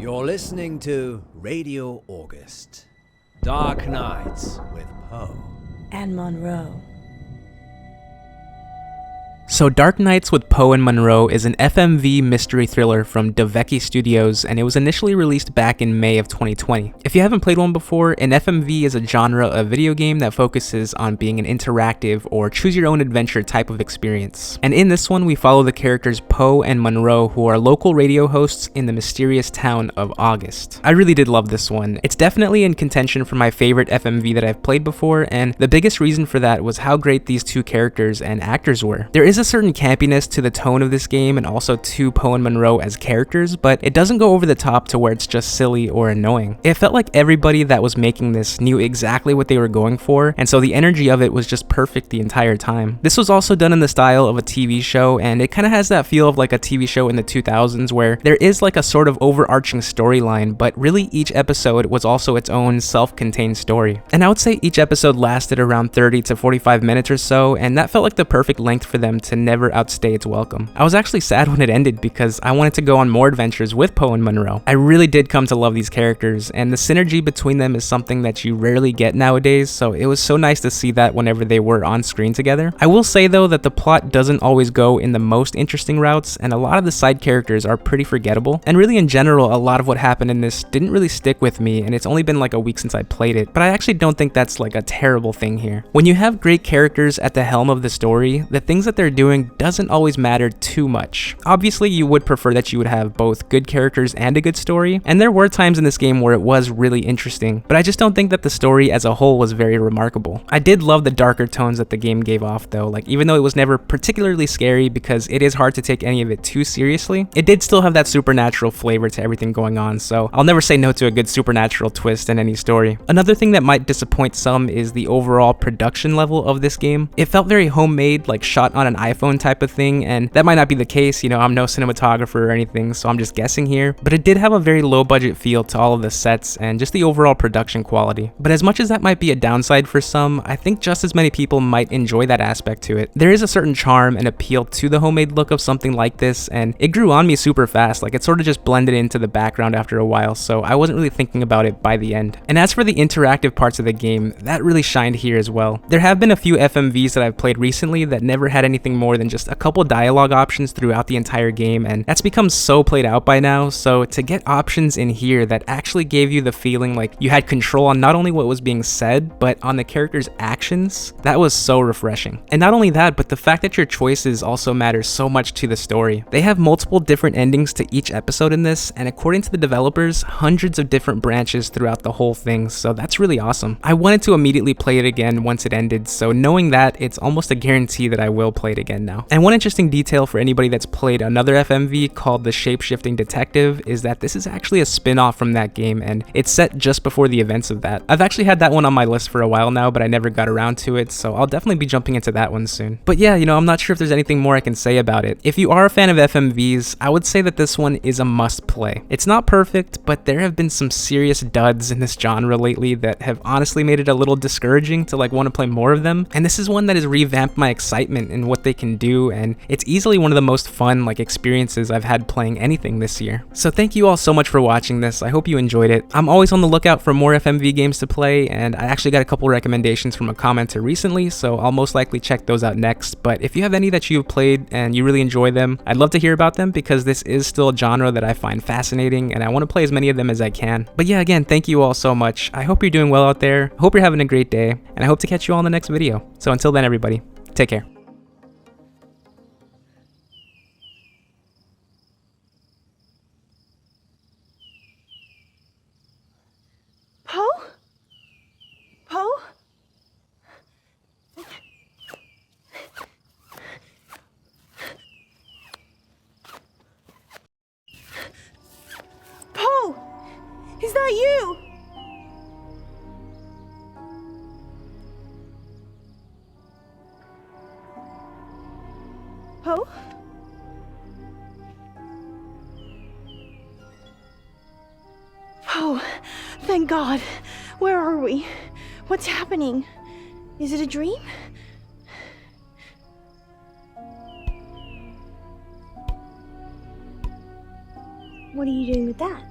You're listening to Radio August. Dark Nights with Poe and Munro. So Dark Nights with Poe and Munro is an FMV mystery thriller from Deveki Studios, and it was initially released back in May of 2020. If you haven't played one before, an FMV is a genre of video game that focuses on being an interactive or choose-your-own-adventure type of experience. And in this one, we follow the characters Poe and Munro, who are local radio hosts in the mysterious town of August. I really did love this one. It's definitely in contention for my favorite FMV that I've played before, and the biggest reason for that was how great these two characters and actors were. There is a certain campiness to the tone of this game and also to Poe and Munro as characters, but it doesn't go over the top to where it's just silly or annoying. It felt like everybody that was making this knew exactly what they were going for, and so the energy of it was just perfect the entire time. This was also done in the style of a TV show, and it kind of has that feel of like a TV show in the 2000s where there is like a sort of overarching storyline, but really each episode was also its own self-contained story. And I would say each episode lasted around 30 to 45 minutes or so, and that felt like the perfect length for them to never outstay its welcome. I was actually sad when it ended because I wanted to go on more adventures with Poe and Munro. I really did come to love these characters, and the synergy between them is something that you rarely get nowadays, so it was so nice to see that whenever they were on screen together. I will say though that the plot doesn't always go in the most interesting routes, and a lot of the side characters are pretty forgettable, and really in general a lot of what happened in this didn't really stick with me, and it's only been like a week since I played it, but I actually don't think that's like a terrible thing here. When you have great characters at the helm of the story, the things that they're doing doesn't always matter too much. Obviously, you would prefer that you would have both good characters and a good story, and there were times in this game where it was really interesting, but I just don't think that the story as a whole was very remarkable. I did love the darker tones that the game gave off though, like even though it was never particularly scary because it is hard to take any of it too seriously, it did still have that supernatural flavor to everything going on, so I'll never say no to a good supernatural twist in any story. Another thing that might disappoint some is the overall production level of this game. It felt very homemade, like shot on an iPhone type of thing, and that might not be the case, you know, I'm no cinematographer or anything, so I'm just guessing here, but it did have a very low budget feel to all of the sets and just the overall production quality. But as much as that might be a downside for some, I think just as many people might enjoy that aspect to it. There is a certain charm and appeal to the homemade look of something like this, and it grew on me super fast, like it sort of just blended into the background after a while, so I wasn't really thinking about it by the end. And as for the interactive parts of the game, that really shined here as well. There have been a few FMVs that I've played recently that never had anything more than just a couple dialogue options throughout the entire game, and that's become so played out by now, so to get options in here that actually gave you the feeling like you had control on not only what was being said, but on the characters' actions, that was so refreshing. And not only that, but the fact that your choices also matter so much to the story. They have multiple different endings to each episode in this, and according to the developers, hundreds of different branches throughout the whole thing, so that's really awesome. I wanted to immediately play it again once it ended, so knowing that, it's almost a guarantee that I will play it again now. And one interesting detail for anybody that's played another FMV called The Shape-Shifting Detective is that this is actually a spin-off from that game, and it's set just before the events of that. I've actually had that one on my list for a while now, but I never got around to it, so I'll definitely be jumping into that one soon. But yeah, you know, I'm not sure if there's anything more I can say about it. If you are a fan of FMVs, I would say that this one is a must-play. It's not perfect, but there have been some serious duds in this genre lately that have honestly made it a little discouraging to like want to play more of them, and this is one that has revamped my excitement in what they can do, and it's easily one of the most fun like experiences I've had playing anything this year. So thank you all so much for watching this. I hope you enjoyed it. I'm always on the lookout for more FMV games to play, and I actually got a couple recommendations from a commenter recently, so I'll most likely check those out next. But if you have any that you've played and you really enjoy them, I'd love to hear about them because this is still a genre that I find fascinating and I want to play as many of them as I can. But yeah, again, thank you all so much. I hope you're doing well out there. I hope you're having a great day, and I hope to catch you all in the next video. So until then, everybody, take care. Poe? Poe? Poe! Is that you? Poe? Poe, thank God. Where are we? What's happening? Is it a dream? What are you doing with that?